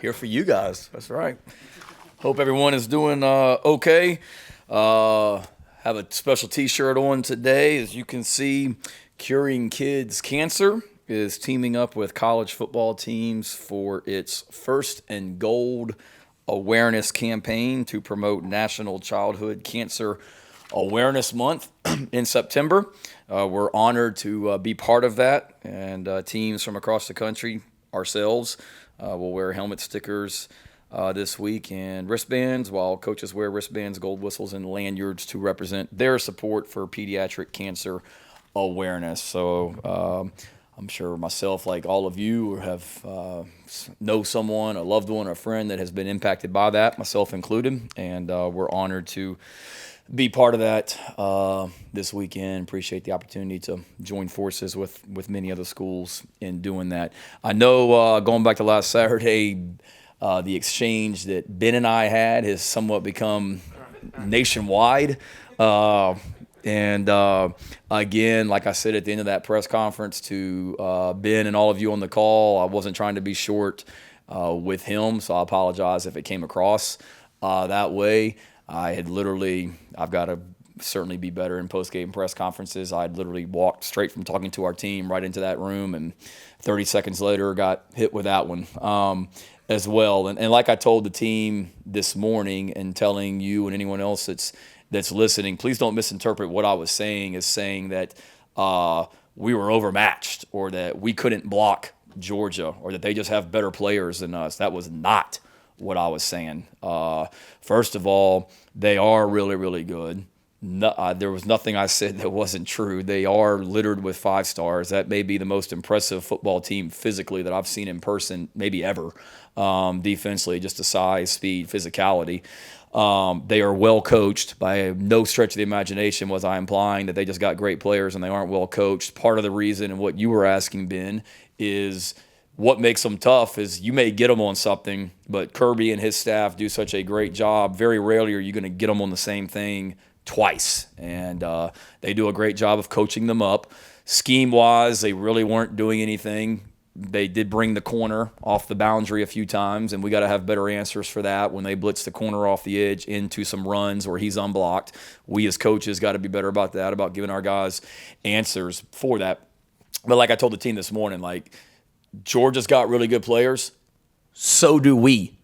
Here for you guys. That's right. Hope everyone is doing okay. Have a special T-shirt on today. As you can see, Curing Kids Cancer is teaming up with college football teams for its First and Gold awareness campaign to promote National Childhood Cancer Awareness Month in September. We're honored to be part of that, and teams from across the country, ourselves, will wear helmet stickers this week and wristbands, while coaches wear wristbands, gold whistles, and lanyards to represent their support for pediatric cancer awareness. So I'm sure myself, like all of you, have know someone, a loved one, a friend that has been impacted by that, myself included, and we're honored to be part of that this weekend. Appreciate the opportunity to join forces with many other schools in doing that. I know going back to last Saturday, the exchange that Ben and I had has somewhat become nationwide. And again, like I said at the end of that press conference to Ben and all of you on the call, I wasn't trying to be short with him, so I apologize if it came across that way. I've got to certainly be better in post-game press conferences. I'd literally walked straight from talking to our team right into that room, and 30 seconds later got hit with that one as well. And like I told the team this morning, and telling you and anyone else that's listening, please don't misinterpret what I was saying as saying that we were overmatched or that we couldn't block Georgia or that they just have better players than us. That was not what I was saying. First of all, they are really, really good. No, there was nothing I said that wasn't true. They are littered with 5 stars. That may be the most impressive football team physically that I've seen in person, maybe ever. Defensively, just the size, speed, physicality. They are well coached. By no stretch of the imagination was I implying that they just got great players and they aren't well coached. Part of the reason, and what you were asking, Ben, is what makes them tough is you may get them on something, but Kirby and his staff do such a great job. Very rarely are you going to get them on the same thing twice. And they do a great job of coaching them up. Scheme-wise, they really weren't doing anything. They did bring the corner off the boundary a few times, and we got to have better answers for that when they blitz the corner off the edge into some runs where he's unblocked. We as coaches got to be better about that, about giving our guys answers for that. But like I told the team this morning, like, Georgia's got really good players. So do we.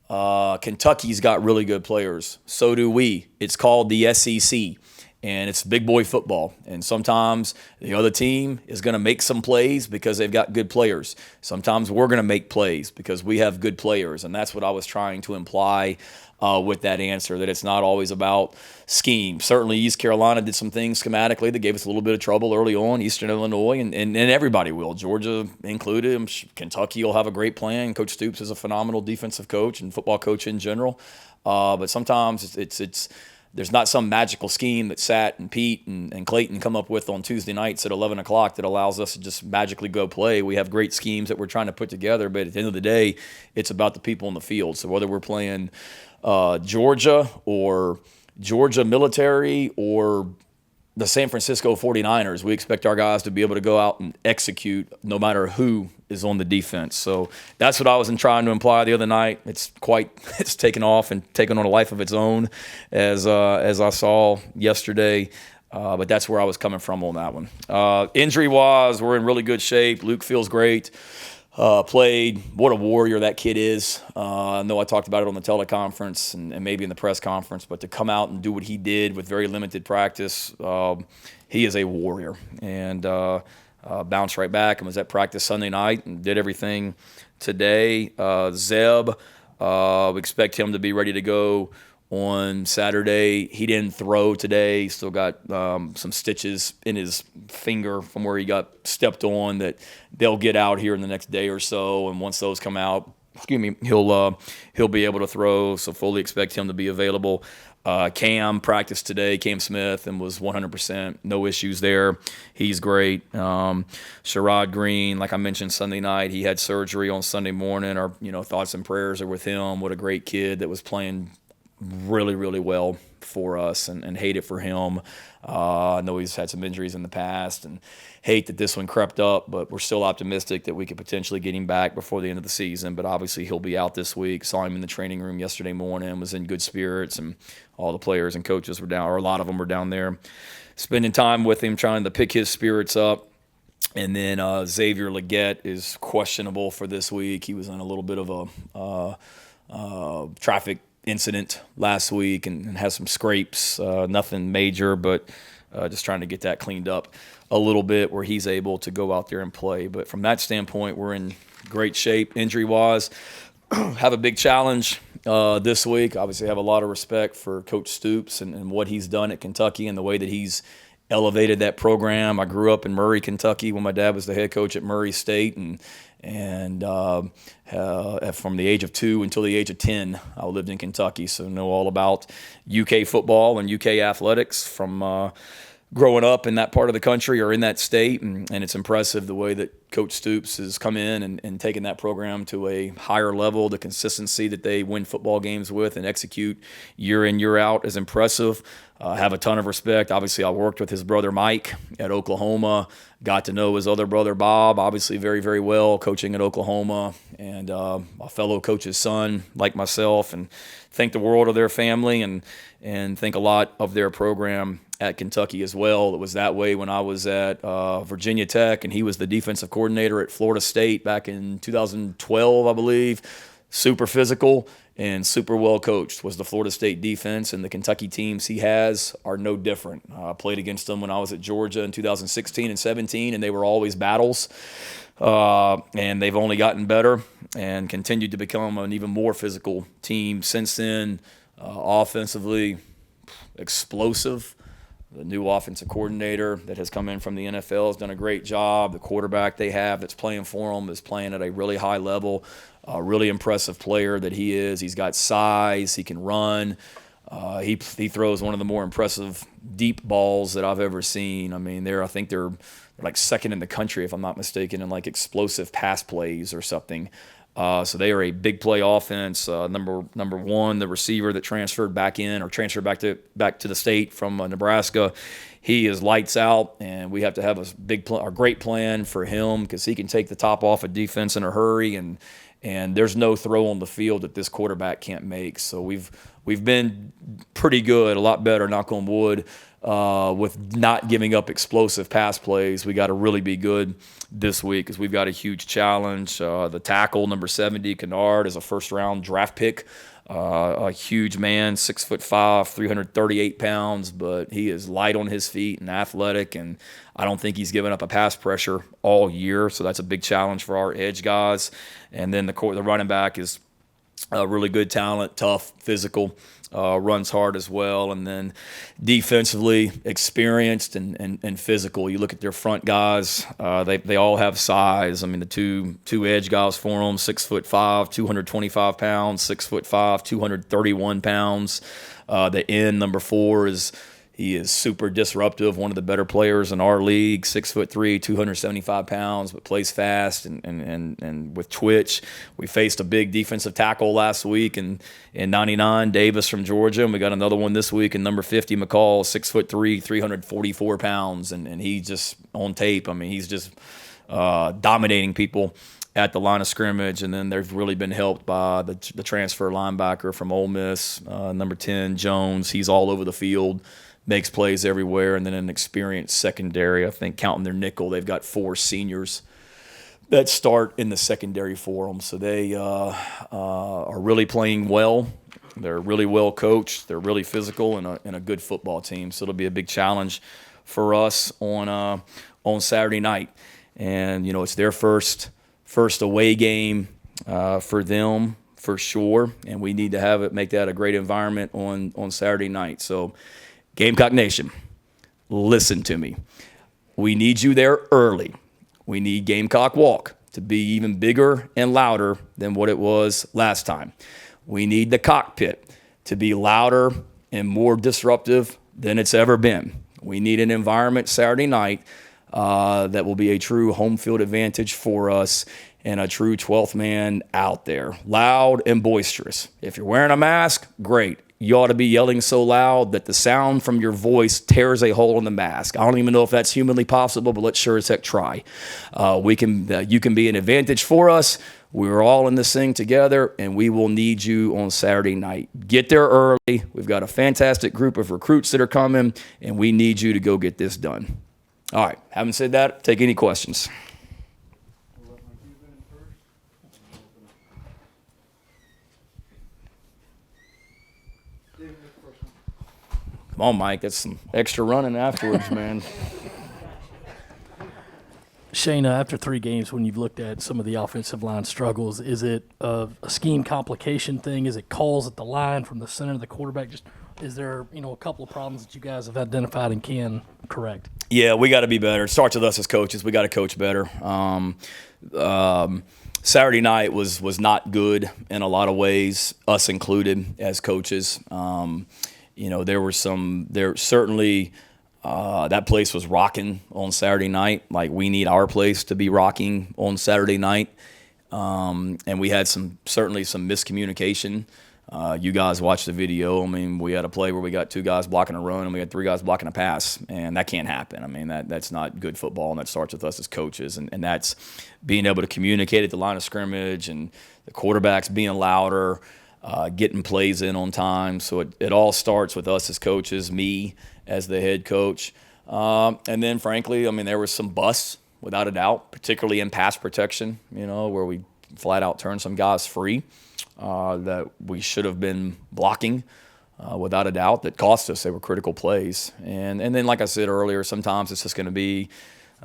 Kentucky's got really good players. So do we. It's called the SEC, and it's big boy football. And sometimes the other team is going to make some plays because they've got good players. Sometimes we're going to make plays because we have good players, and that's what I was trying to imply with that answer, that it's not always about scheme. Certainly East Carolina did some things schematically that gave us a little bit of trouble early on, Eastern Illinois, and everybody will, Georgia included. Kentucky will have a great plan. Coach Stoops is a phenomenal defensive coach and football coach in general. But sometimes it's there's not some magical scheme that Sat and Pete and Clayton come up with on Tuesday nights at 11 o'clock that allows us to just magically go play. We have great schemes that we're trying to put together, but at the end of the day, it's about the people in the field. So whether we're playing Georgia or Georgia Military or the San Francisco 49ers, we expect our guys to be able to go out and execute no matter who is on the defense. So that's what I was trying to imply the other night. It's taken off and taken on a life of its own as I saw yesterday. But that's where I was coming from on that one. Injury-wise, we're in really good shape. Luke feels great. Played. What a warrior that kid is. I know I talked about it on the teleconference and maybe in the press conference, but to come out and do what he did with very limited practice, he is a warrior. And bounced right back and was at practice Sunday night and did everything today. Zeb, we expect him to be ready to go on Saturday. He didn't throw today. He still got some stitches in his finger from where he got stepped on that they'll get out here in the next day or so. And once those come out, he'll be able to throw. So fully expect him to be available. Cam practiced today, Cam Smith, and was 100%. No issues there. He's great. Sherrod Green, like I mentioned Sunday night, he had surgery on Sunday morning. Our thoughts and prayers are with him. What a great kid that was playing really, really well for us, and hate it for him. I know he's had some injuries in the past, and hate that this one crept up, but we're still optimistic that we could potentially get him back before the end of the season. But obviously he'll be out this week. Saw him in the training room yesterday morning, was in good spirits, and all the players and coaches were down, or a lot of them were down there spending time with him, trying to pick his spirits up. And then Xavier Leggett is questionable for this week. He was in a little bit of a traffic incident last week and has some scrapes. Nothing major, but just trying to get that cleaned up a little bit where he's able to go out there and play. But from that standpoint, we're in great shape injury-wise. Have a big challenge this week. Obviously, have a lot of respect for Coach Stoops and what he's done at Kentucky and the way that he's elevated that program. I grew up in Murray, Kentucky, when my dad was the head coach at Murray State, and from the age of 2 until the age of 10, I lived in Kentucky, so know all about UK football and UK athletics from growing up in that part of the country or in that state, and it's impressive the way that Coach Stoops has come in and taken that program to a higher level. The consistency that they win football games with and execute year in, year out is impressive. Have a ton of respect. Obviously, I worked with his brother Mike at Oklahoma, got to know his other brother Bob, obviously very, very well, coaching at Oklahoma, and a fellow coach's son like myself, and think the world of their family and think a lot of their program at Kentucky as well. It was that way when I was at Virginia Tech, and he was the defensive coordinator at Florida State back in 2012, I believe. Super physical and super well coached was the Florida State defense, and the Kentucky teams he has are no different. I played against them when I was at Georgia in 2016 and 17, and they were always battles. And they've only gotten better and continued to become an even more physical team since then. Offensively, explosive. The new offensive coordinator that has come in from the NFL has done a great job. The quarterback they have that's playing for them is playing at a really high level. A really impressive player that he is. He's got size. He can run. He throws one of the more impressive deep balls that I've ever seen. I mean, I think they're like second in the country, if I'm not mistaken, in like explosive pass plays or something. So they are a big play offense. Number one, the receiver that transferred back back to the state from Nebraska, he is lights out, and we have to have a great plan for him because he can take the top off a defense in a hurry, and there's no throw on the field that this quarterback can't make. So we've been pretty good, a lot better, knock on wood, with not giving up explosive pass plays. We got to really be good this week because we've got a huge challenge. The tackle, number 70, Kennard, is a first-round draft pick. A huge man, 6'5", 338 pounds, but he is light on his feet and athletic, and I don't think he's given up a pass pressure all year, so that's a big challenge for our edge guys. And then the running back is a really good talent, tough, physical, runs hard as well. And then defensively, experienced and physical. You look at their front guys, they all have size. I mean, the two edge guys for them, 6'5", 225 pounds, 6'5", 231 pounds. The end, number 4, he is super disruptive, one of the better players in our league, 6'3", 275 pounds, but plays fast and with twitch. We faced a big defensive tackle last week in 99, Davis from Georgia, and we got another one this week in number 50, McCall, 6'3", 344 pounds, and he's just on tape. I mean, he's just dominating people at the line of scrimmage, and then they've really been helped by the transfer linebacker from Ole Miss, number 10, Jones. He's all over the field, makes plays everywhere, and then an experienced secondary. I think counting their nickel, they've got 4 seniors that start in the secondary for them. So they are really playing well. They're really well coached. They're really physical and a good football team. So it'll be a big challenge for us on Saturday night. And, it's their first away game for them for sure, and we need to make that a great environment on Saturday night. So Gamecock Nation, listen to me. We need you there early. We need Gamecock Walk to be even bigger and louder than what it was last time. We need the cockpit to be louder and more disruptive than it's ever been. We need an environment Saturday night that will be a true home field advantage for us and a true 12th man out there, loud and boisterous. If you're wearing a mask, great. you ought to be yelling so loud that the sound from your voice tears a hole in the mask. I don't even know if that's humanly possible, but let's sure as heck try. You can be an advantage for us. We're all in this thing together, and we will need you on Saturday night. Get there early. We've got a fantastic group of recruits that are coming, and we need you to go get this done. All right, having said that, take any questions. Come on, Mike. That's some extra running afterwards, man. Shayna, after 3 games, when you've looked at some of the offensive line struggles, is it a scheme complication thing? Is it calls at the line from the center of the quarterback? Just is there, a couple of problems that you guys have identified and can correct? Yeah, we got to be better. It starts with us as coaches. We got to coach better. Saturday night was not good in a lot of ways, us included as coaches. There certainly that place was rocking on Saturday night. Like, we need our place to be rocking on Saturday night. And we had certainly some miscommunication. You guys watched the video. I mean, we had a play where we got 2 guys blocking a run and we had 3 guys blocking a pass, and that can't happen. I mean, that's not good football, and that starts with us as coaches, and that's being able to communicate at the line of scrimmage and the quarterbacks being louder, getting plays in on time. So it all starts with us as coaches, me as the head coach. And then, frankly, I mean, there was some busts, without a doubt, particularly in pass protection, where we flat out turned some guys free that we should have been blocking, without a doubt, that cost us. They were critical plays. And then, like I said earlier, sometimes it's just going to be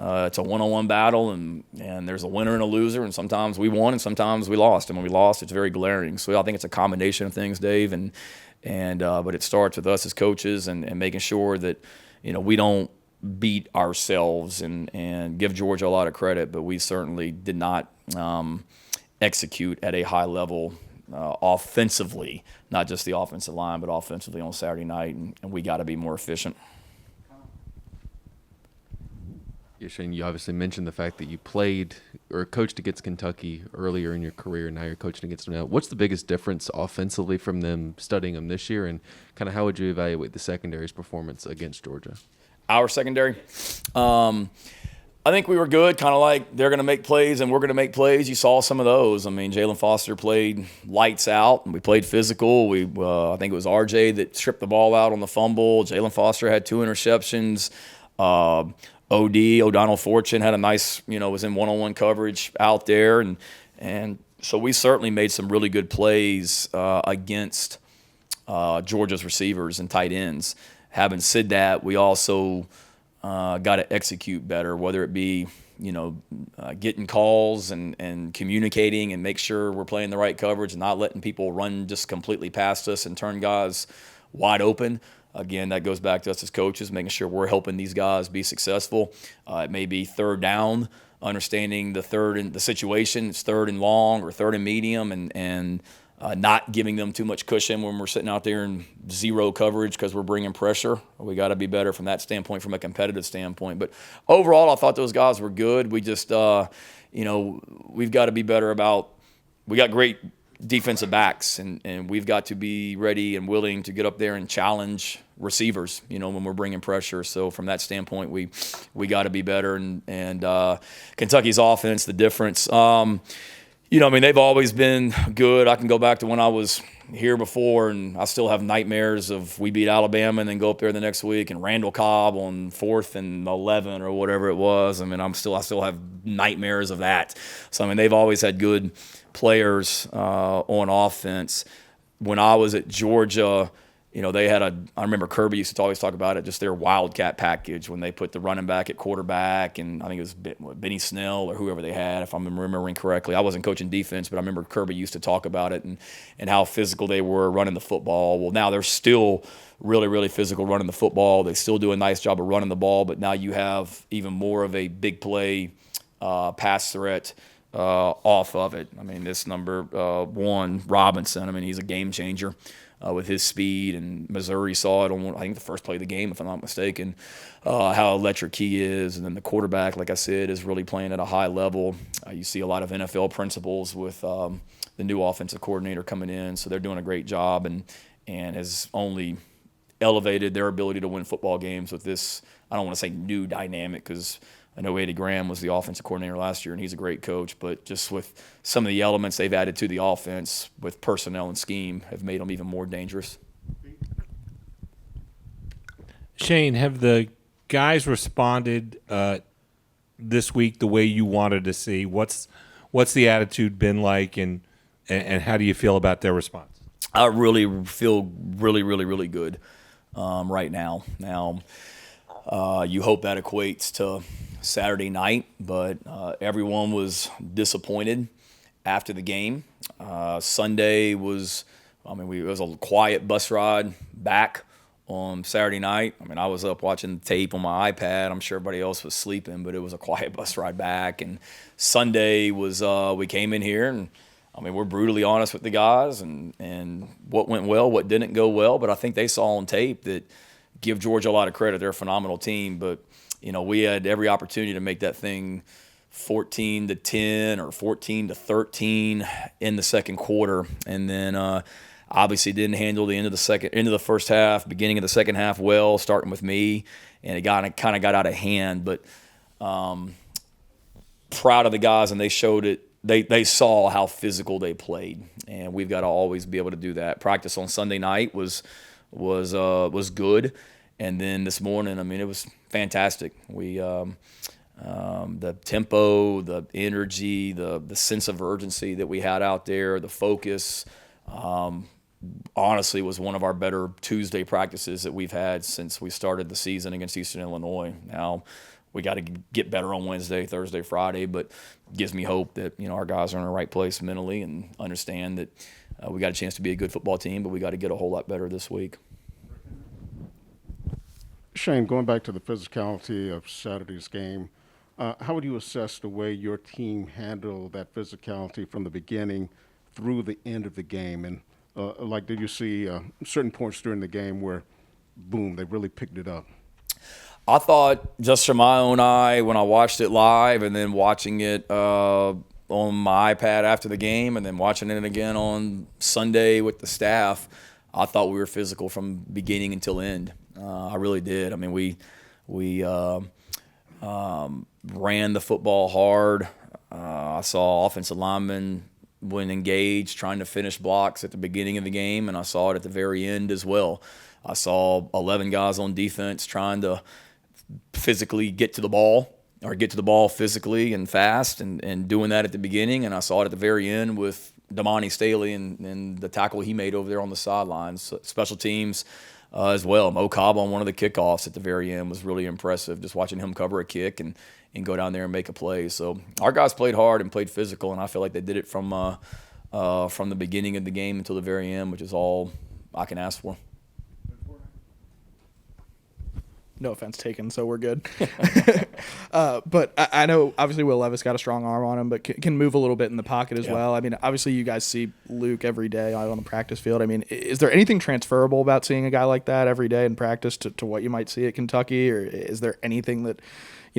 it's a one-on-one battle, and there's a winner and a loser, and sometimes we won and sometimes we lost. And when we lost, it's very glaring. So I think it's a combination of things, Dave, but it starts with us as coaches and making sure that we don't beat ourselves and give Georgia a lot of credit, but we certainly did not execute at a high level offensively, not just the offensive line, but offensively on Saturday night, and we got to be more efficient. Yeah, Shane, you obviously mentioned the fact that you played or coached against Kentucky earlier in your career, and now you're coaching against them now. What's the biggest difference offensively from them studying them this year, and kind of how would you evaluate the secondary's performance against Georgia? Our secondary? I think we were good, kind of like they're going to make plays and we're going to make plays. You saw some of those. I mean, Jalen Foster played lights out, and we played physical. I think it was RJ that stripped the ball out on the fumble. Jalen Foster had 2 interceptions. O'Donnell Fortune had a nice, was in one-on-one coverage out there. And so we certainly made some really good plays against Georgia's receivers and tight ends. Having said that, we also got to execute better, whether it be, getting calls and communicating and make sure we're playing the right coverage and not letting people run just completely past us and turn guys wide open. Again, that goes back to us as coaches, making sure we're helping these guys be successful. It may be third down, understanding the situation. It's third and long or third and medium, and not giving them too much cushion when we're sitting out there in zero coverage because we're bringing pressure. We got to be better from that standpoint, from a competitive standpoint. But overall, I thought those guys were good. We just, we've got to be better about – we got great defensive backs, and we've got to be ready and willing to get up there and challenge receivers, when we're bringing pressure. So from that standpoint, we got to be better. And Kentucky's offense, the difference – they've always been good. I can go back to when I was here before, and I still have nightmares of we beat Alabama and then go up there the next week and Randall Cobb on 4th and 11 or whatever it was. I mean, I still have nightmares of that. So, they've always had good players on offense. When I was at Georgia, they had I remember Kirby used to always talk about it, just their wildcat package when they put the running back at quarterback, and I think it was Benny Snell or whoever they had, if I'm remembering correctly. I wasn't coaching defense, but I remember Kirby used to talk about it and how physical they were running the football. Well, now they're still really, really physical running the football. They still do a nice job of running the ball, but now you have even more of a big play pass threat off of it. This number 1, Robinson, he's a game changer. With his speed, and Missouri saw it on, I think, the first play of the game, if I'm not mistaken, how electric he is. And then the quarterback, like I said, is really playing at a high level. You see a lot of NFL principles with the new offensive coordinator coming in, so they're doing a great job. and has only elevated their ability to win football games with this, I don't want to say new dynamic, because I know Eddie Graham was the offensive coordinator last year, and he's a great coach, but just with some of the elements they've added to the offense with personnel and scheme have made them even more dangerous. Shane, have the guys responded this week the way you wanted to see? What's the attitude been like, and how do you feel about their response? I really feel really good right now. Now, you hope that equates to Saturday night, but everyone was disappointed after the game. Sunday was, it was a quiet bus ride back on Saturday night. I was up watching the tape on my iPad. I'm sure everybody else was sleeping, but it was a quiet bus ride back. And Sunday was, we came in here and, we're brutally honest with the guys and what went well, what didn't go well. But I think they saw on tape that, give Georgia a lot of credit. They're a phenomenal team. But, we had every opportunity to make that thing 14-10 or 14-13 in the second quarter. And then obviously didn't handle the end of the first half, beginning of the second half well, starting with me. And it kind of got out of hand. But proud of the guys, and they showed it. They saw how physical they played, and we've got to always be able to do that. Practice on Sunday night was good, and then this morning, it was fantastic. We the tempo, the energy, the sense of urgency that we had out there, the focus, honestly was one of our better Tuesday practices that we've had since we started the season against Eastern Illinois. Now, we got to get better on Wednesday, Thursday, Friday, but it gives me hope that our guys are in the right place mentally and understand that we got a chance to be a good football team, but we got to get a whole lot better this week. Shane, going back to the physicality of Saturday's game, how would you assess the way your team handled that physicality from the beginning through the end of the game? And did you see certain points during the game where, boom, they really picked it up? I thought, just from my own eye, when I watched it live and then watching it on my iPad after the game and then watching it again on Sunday with the staff, I thought we were physical from beginning until end. I really did. We ran the football hard. I saw offensive linemen when engaged trying to finish blocks at the beginning of the game, and I saw it at the very end as well. I saw 11 guys on defense trying to physically get to the ball physically and fast and doing that at the beginning. And I saw it at the very end with Damani Staley and the tackle he made over there on the sidelines. So special teams as well. Mo Cobb on one of the kickoffs at the very end was really impressive, just watching him cover a kick and go down there and make a play. So our guys played hard and played physical, and I feel like they did it from the beginning of the game until the very end, which is all I can ask for. No offense taken, so we're good. But I know, obviously, Will Levis got a strong arm on him, but can move a little bit in the pocket as well. Obviously, you guys see Luke every day out on the practice field. Is there anything transferable about seeing a guy like that every day in practice to what you might see at Kentucky? Or is there anything that,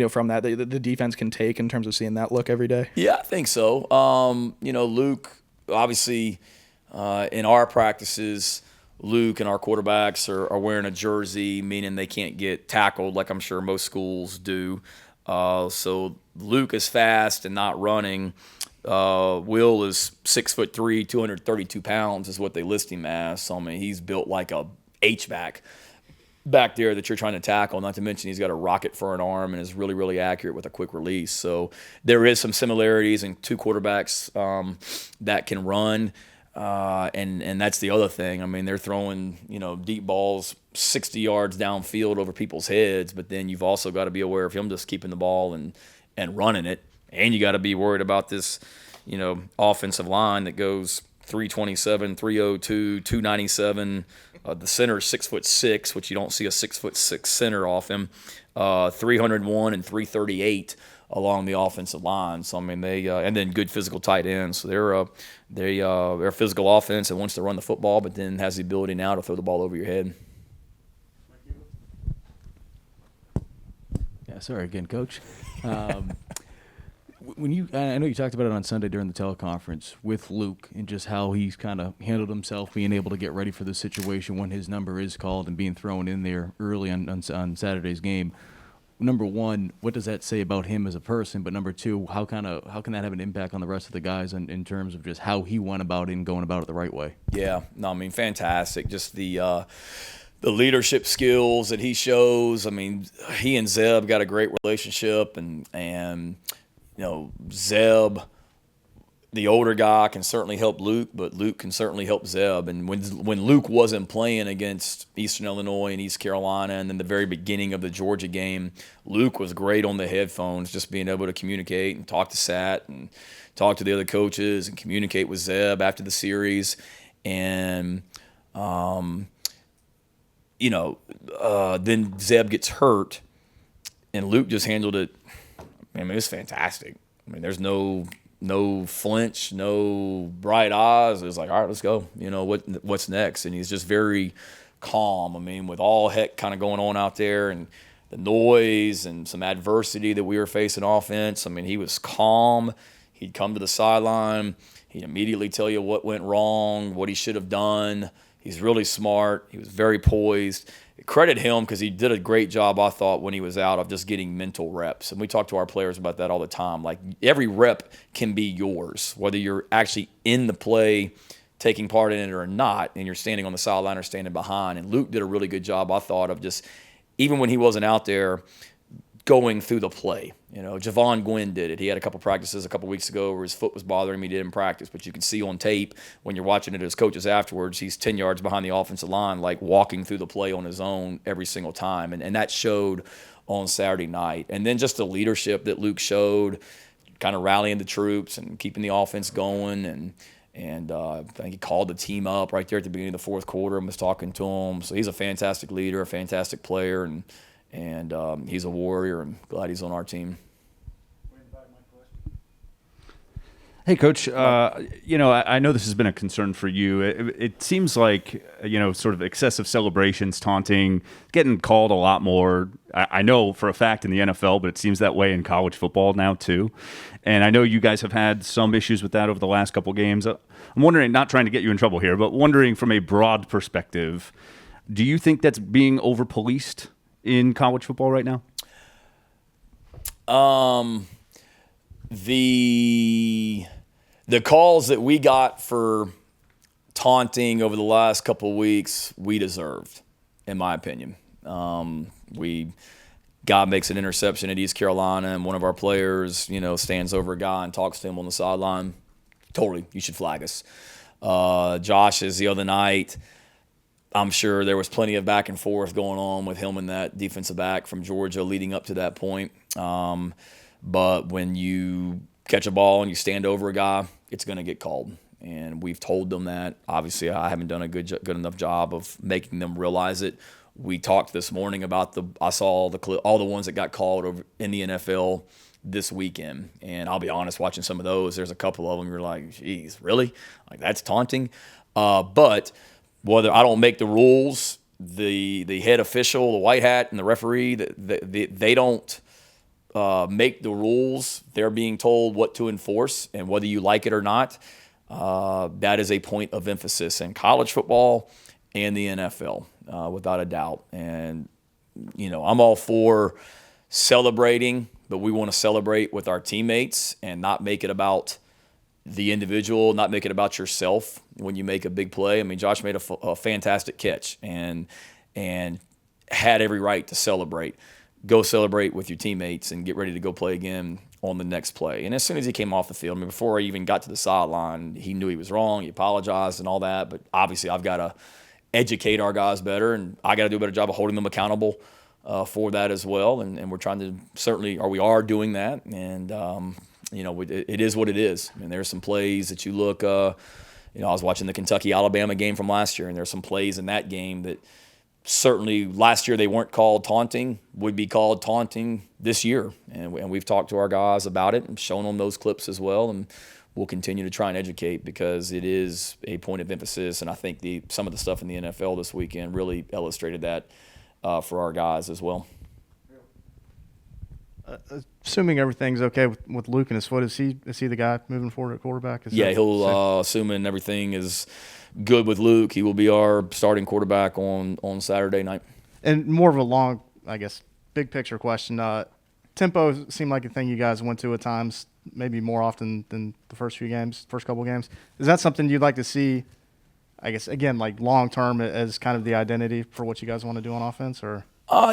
from that the defense can take in terms of seeing that look every day? Yeah, I think so. Luke, obviously, in our practices, Luke and our quarterbacks are wearing a jersey, meaning they can't get tackled like I'm sure most schools do. So Luke is fast and not running. Will is 6'3", 232 pounds is what they list him as. So, he's built like a H-back back there that you're trying to tackle, not to mention he's got a rocket for an arm and is really, really accurate with a quick release. So there is some similarities in two quarterbacks that can run. And that's the other thing. They're throwing, deep balls 60 yards downfield over people's heads, but then you've also got to be aware of him just keeping the ball and running it. And you got to be worried about this, offensive line that goes 327, 302, 297. The center is 6'6", which you don't see a 6'6" center off him. 301 and 338 along the offensive line. So they and then good physical tight ends. So they're a physical offense that wants to run the football, but then has the ability now to throw the ball over your head. Yeah, sorry again, Coach. I know you talked about it on Sunday during the teleconference with Luke and just how he's kind of handled himself, being able to get ready for the situation when his number is called and being thrown in there early on Saturday's game. Number one, what does that say about him as a person? But number two, how can that have an impact on the rest of the guys in terms of just how he went about it and going about it the right way? Yeah, no, I mean, fantastic. Just the leadership skills that he shows. I mean, he and Zeb got a great relationship, and Zeb, the older guy, can certainly help Luke, but Luke can certainly help Zeb. And when Luke wasn't playing against Eastern Illinois and East Carolina, and then the very beginning of the Georgia game, Luke was great on the headphones, just being able to communicate and talk to Sat and talk to the other coaches and communicate with Zeb after the series. And then Zeb gets hurt, and Luke just handled it. I mean, it's fantastic. I mean, there's no flinch, no bright eyes. It was like, all right, let's go. What's next? And he's just very calm. I mean, with all heck kind of going on out there and the noise and some adversity that we were facing offense, I mean, he was calm. He'd come to the sideline. He'd immediately tell you what went wrong, what he should have done. He's really smart. He was very poised. Credit him because he did a great job, I thought, when he was out of just getting mental reps. And we talk to our players about that all the time. Like, every rep can be yours, whether you're actually in the play, taking part in it or not, and you're standing on the sideline or standing behind. And Luke did a really good job, I thought, of just, even when he wasn't out there, going through the play. Javon Gwynn did it. He had a couple practices a couple weeks ago where his foot was bothering him. He did in practice, but you can see on tape when you're watching it as coaches afterwards, he's 10 yards behind the offensive line, like walking through the play on his own every single time. And that showed on Saturday night. And then just the leadership that Luke showed, kind of rallying the troops and keeping the offense going. And I think he called the team up right there at the beginning of the fourth quarter and was talking to them. So he's a fantastic leader, a fantastic player, and he's a warrior, and glad he's on our team. Hey, Coach, I know this has been a concern for you. It seems like, sort of excessive celebrations, taunting, getting called a lot more. I know for a fact in the NFL, but it seems that way in college football now too. And I know you guys have had some issues with that over the last couple games. I'm wondering, not trying to get you in trouble here, but wondering from a broad perspective, do you think that's being over-policed in college football right now? The calls that we got for taunting over the last couple of weeks, we deserved, in my opinion. God makes an interception at East Carolina, and one of our players, stands over a guy and talks to him on the sideline. Totally, you should flag us. Josh's the other night, I'm sure there was plenty of back and forth going on with him and that defensive back from Georgia leading up to that point. But when you catch a ball and you stand over a guy, it's going to get called. And we've told them that. Obviously, I haven't done a good enough job of making them realize it. We talked this morning about I saw all the ones that got called over in the NFL this weekend. And I'll be honest, watching some of those, there's a couple of them you're like, geez, really? Like, that's taunting? But whether I don't make the rules, the head official, the white hat, and the referee, they don't make the rules. They're being told what to enforce, and whether you like it or not, that is a point of emphasis in college football and the NFL, without a doubt. And, I'm all for celebrating, but we want to celebrate with our teammates and not make it about the individual, not make it about yourself when you make a big play. I mean, Josh made a fantastic catch and had every right to celebrate. Go celebrate with your teammates and get ready to go play again on the next play. And as soon as he came off the field, before I even got to the sideline, he knew he was wrong. He apologized and all that. But obviously I've got to educate our guys better, and I got to do a better job of holding them accountable for that as well. And we're trying to we are doing that. And, it is what it is. I mean, there's some plays that you look, I was watching the Kentucky-Alabama game from last year, and there's some plays in that game that certainly last year they weren't called taunting, would be called taunting this year. And we've talked to our guys about it and shown them those clips as well. And we'll continue to try and educate because it is a point of emphasis. And I think some of the stuff in the NFL this weekend really illustrated that for our guys as well. Assuming everything's okay with Luke and his foot, is he the guy moving forward at quarterback? Assuming everything is good with Luke, he will be our starting quarterback on Saturday night. And more of a long, I guess, big picture question. Tempo seemed like a thing you guys went to at times, maybe more often than the first couple games. Is that something you'd like to see, I guess, again, like long term as kind of the identity for what you guys want to do on offense, or?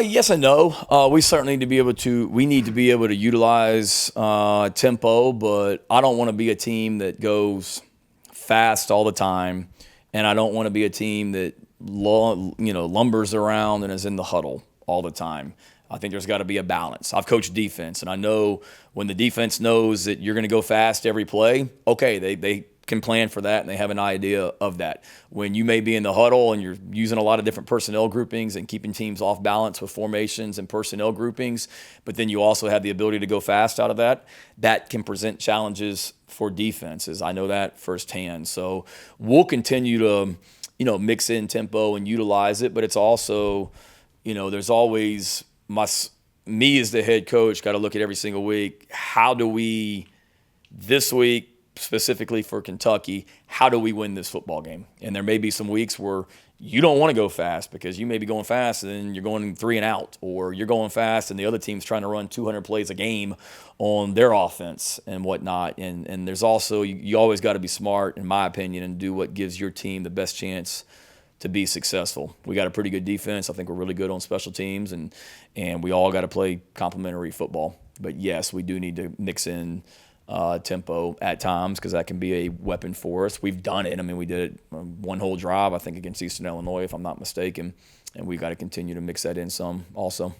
Yes and no. We certainly need to be able to utilize tempo, but I don't want to be a team that goes fast all the time, and I don't want to be a team that lumbers around and is in the huddle all the time. I think there's got to be a balance. I've coached defense, and I know when the defense knows that you're going to go fast every play, okay, they can plan for that and they have an idea of that. When you may be in the huddle and you're using a lot of different personnel groupings and keeping teams off balance with formations and personnel groupings, but then you also have the ability to go fast out of that can present challenges for defenses. I know that firsthand. So we'll continue to, mix in tempo and utilize it, but it's also, there's always me as the head coach got to look at every single week. How do we, this week, specifically for Kentucky, how do we win this football game? And there may be some weeks where you don't want to go fast because you may be going fast and then you're going 3 and out, or you're going fast and the other team's trying to run 200 plays a game on their offense and whatnot. And there's also, you always got to be smart, in my opinion, and do what gives your team the best chance to be successful. We got a pretty good defense. I think we're really good on special teams, and we all got to play complementary football. But yes, we do need to mix in tempo at times because that can be a weapon for us. We've done it. I mean, we did it one whole drive, I think, against Eastern Illinois, if I'm not mistaken, and we've got to continue to mix that in some also.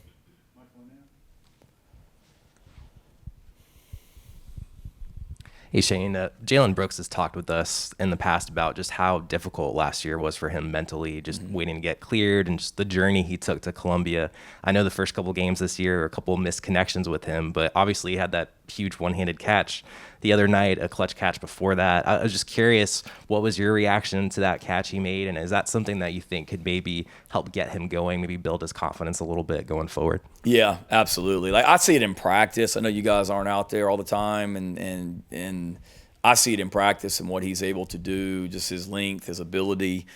Hey, Shane, Jalen Brooks has talked with us in the past about just how difficult last year was for him mentally, just waiting to get cleared and just the journey he took to Columbia. I know the first couple games this year, a couple of missed connections with him, but obviously he had that huge one-handed catch the other night, a clutch catch before that. I was just curious, what was your reaction to that catch he made, and is that something that you think could maybe help get him going, maybe build his confidence a little bit going forward? Yeah, absolutely. Like, I see it in practice. I know you guys aren't out there all the time, and I see it in practice and what he's able to do, just his length, his ability.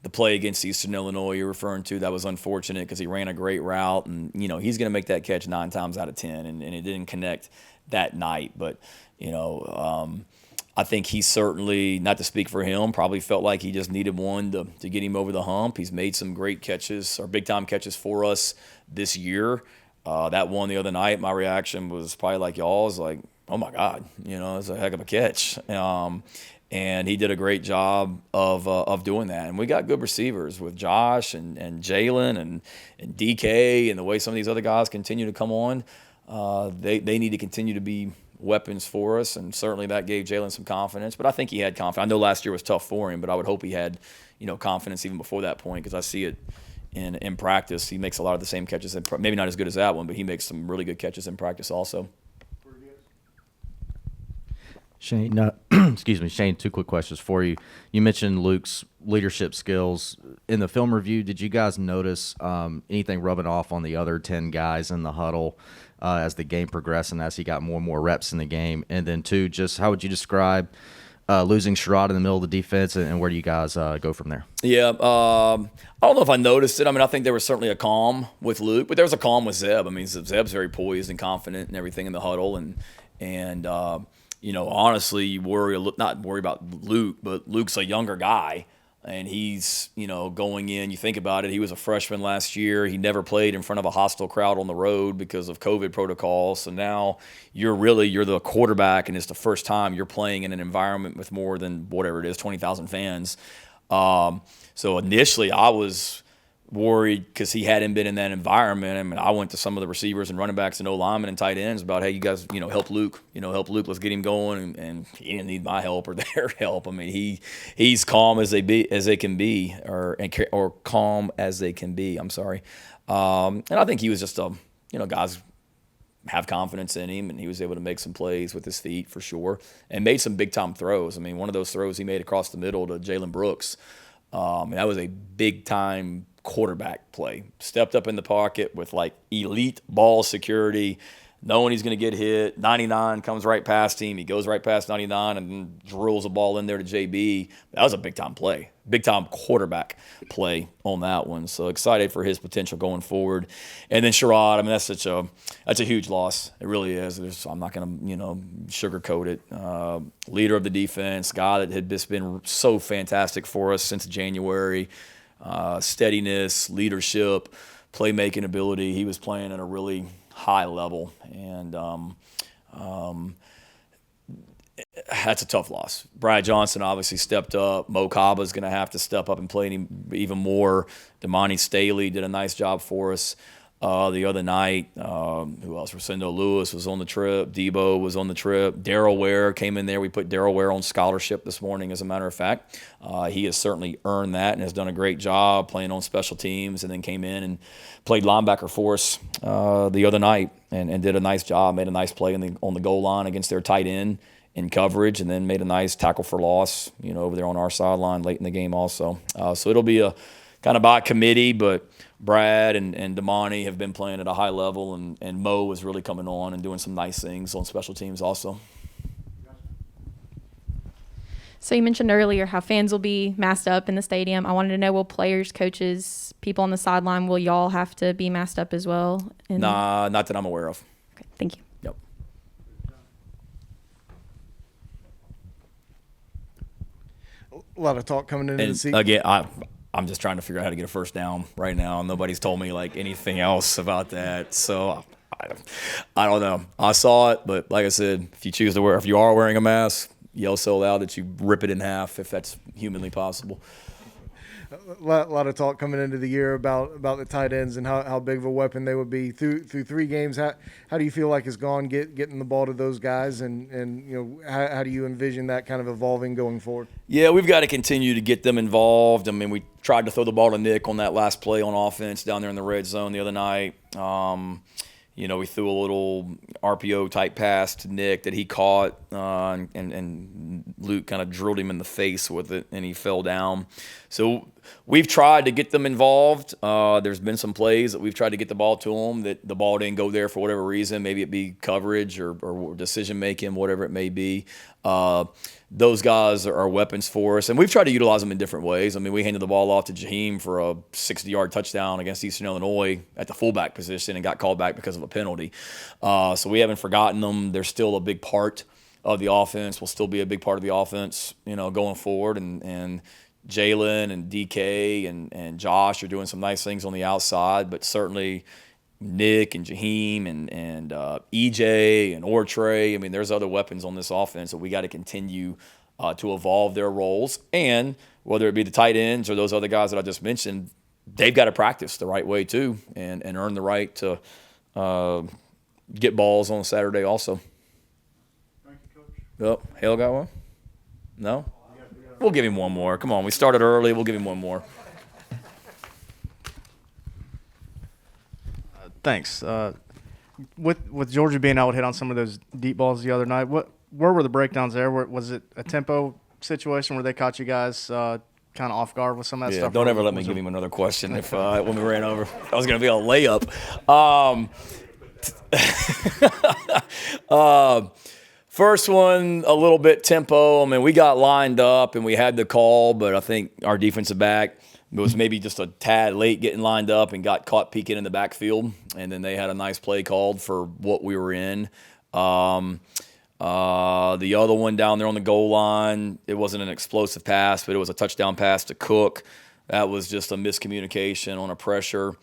The play against Eastern Illinois you're referring to, that was unfortunate because he ran a great route, and he's going to make that catch 9 times out of 10, and it didn't connect that night. But I think he certainly, not to speak for him, probably felt like he just needed one to get him over the hump. He's made some great catches, or big-time catches for us this year. That one the other night, my reaction was probably like y'all's, like, oh, my God, it's a heck of a catch. And he did a great job of doing that. And we got good receivers with Josh and Jalen and DK, and the way some of these other guys continue to come on. They need to continue to be weapons for us, and certainly that gave Jalen some confidence. But I think he had confidence. I know last year was tough for him, but I would hope he had confidence even before that point, because I see it in practice. He makes a lot of the same catches, maybe not as good as that one, but he makes some really good catches in practice also. Shane, excuse me, Shane, 2 quick questions for you. You mentioned Luke's leadership skills. In the film review, did you guys notice anything rubbing off on the other 10 guys in the huddle as the game progressed and as he got more and more reps in the game? And then 2, just how would you describe losing Sherrod in the middle of the defense, and where do you guys go from there? Yeah, I don't know if I noticed it. I mean, I think there was certainly a calm with Luke, but there was a calm with Zeb. I mean, Zeb's very poised and confident and everything in the huddle, and honestly, you not worry about Luke, but Luke's a younger guy, and he's, going in. You think about it, he was a freshman last year. He never played in front of a hostile crowd on the road because of COVID protocols. So now you're the quarterback, and it's the first time you're playing in an environment with more than whatever it is, 20,000 fans. So initially, I was worried because he hadn't been in that environment. I mean, I went to some of the receivers and running backs and O-linemen and tight ends about, hey, you guys, help Luke. Help Luke. Let's get him going. And he didn't need my help or their help. I mean, he's calm as they can be, or calm as they can be. I'm sorry. And I think he was just guys have confidence in him, and he was able to make some plays with his feet for sure, and made some big time throws. I mean, one of those throws he made across the middle to Jalen Brooks. That was a big-time quarterback play. Stepped up in the pocket with like elite ball security, knowing he's going to get hit. 99 comes right past him. He goes right past 99 and then drills a ball in there to JB. That was a big-time play, big-time quarterback play on that one. So excited for his potential going forward. And then Sherrod, I mean, that's a huge loss. It really is. I'm not going to, sugarcoat it. Leader of the defense, guy that had just been so fantastic for us since January. Steadiness, leadership, playmaking ability. He was playing at a really high level, and that's a tough loss. Brad Johnson obviously stepped up. Mo Kaba's going to have to step up and play even more. Damani Staley did a nice job for us the other night. Who else? Rosendo Lewis was on the trip. Debo was on the trip. Darrell Ware came in there. We put Darrell Ware on scholarship this morning, as a matter of fact. He has certainly earned that and has done a great job playing on special teams, and then came in and played linebacker for us the other night and did a nice job, made a nice play on the goal line against their tight end in coverage, and then made a nice tackle for loss, over there on our sideline late in the game also. So it'll be a kind of by committee, but Brad and Damani have been playing at a high level, and Mo is really coming on and doing some nice things on special teams also. So you mentioned earlier how fans will be masked up in the stadium. I wanted to know, will players, coaches, people on the sideline, will y'all have to be masked up as well? Nah, not that I'm aware of. Okay, thank you. Yep. A lot of talk coming into the And season. again, I'm just trying to figure out how to get a first down right now. Nobody's told me like anything else about that, so I don't know. I saw it, but like I said, if you are wearing a mask, yell so loud that you rip it in half if that's humanly possible. A lot of talk coming into the year about the tight ends and how big of a weapon they would be through 3 games. How do you feel like it's gone getting the ball to those guys, and how do you envision that kind of evolving going forward? Yeah, we've got to continue to get them involved. I mean, we tried to throw the ball to Nick on that last play on offense down there in the red zone the other night. We threw a little RPO type pass to Nick that he caught, and Luke kind of drilled him in the face with it, and he fell down. So we've tried to get them involved. There's been some plays that we've tried to get the ball to them that the ball didn't go there for whatever reason. Maybe it be coverage or decision making, whatever it may be. Those guys are weapons for us, and we've tried to utilize them in different ways. I mean, we handed the ball off to Jaheim for a 60-yard touchdown against Eastern Illinois at the fullback position and got called back because of a penalty. So we haven't forgotten them. They're still a big part of the offense. Will still be a big part of the offense, going forward. And Jalen and DK and Josh are doing some nice things on the outside, but certainly Nick and Jaheim and EJ and Ortre. I mean, there's other weapons on this offense that we got to continue to evolve their roles. And whether it be the tight ends or those other guys that I just mentioned, they've got to practice the right way too and earn the right to get balls on Saturday also. Thank you, Coach. Yep. Hale got one? No? We'll give him one more. Come on, we started early. We'll give him one more. Thanks. With Georgia being able to hit on some of those deep balls the other night, where were the breakdowns there? Was it a tempo situation where they caught you guys kind of off guard with some of that stuff? Don't ever let me give him another question if when we ran over. That was going to be a layup. First one, a little bit tempo. I mean, we got lined up and we had the call, but I think our defensive back was maybe just a tad late getting lined up and got caught peeking in the backfield. And then they had a nice play called for what we were in. The other one down there on the goal line, it wasn't an explosive pass, but it was a touchdown pass to Cook. That was just a miscommunication on a pressure.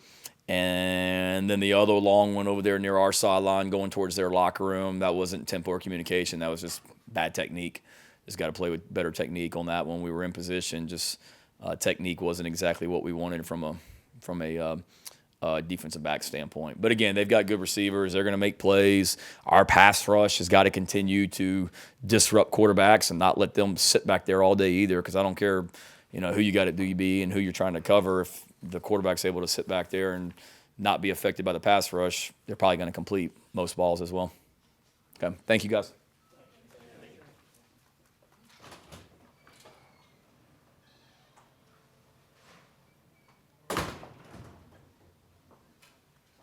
And then the other long one over there near our sideline going towards their locker room, that wasn't tempo or communication. That was just bad technique. Just got to play with better technique on that one. We were in position. Just technique wasn't exactly what we wanted from a defensive back standpoint. But again, they've got good receivers. They're going to make plays. Our pass rush has got to continue to disrupt quarterbacks and not let them sit back there all day either, because I don't care who you got at DB and who you're trying to cover. If the quarterback's able to sit back there and not be affected by the pass rush, they're probably going to complete most balls as well. Okay, thank you guys.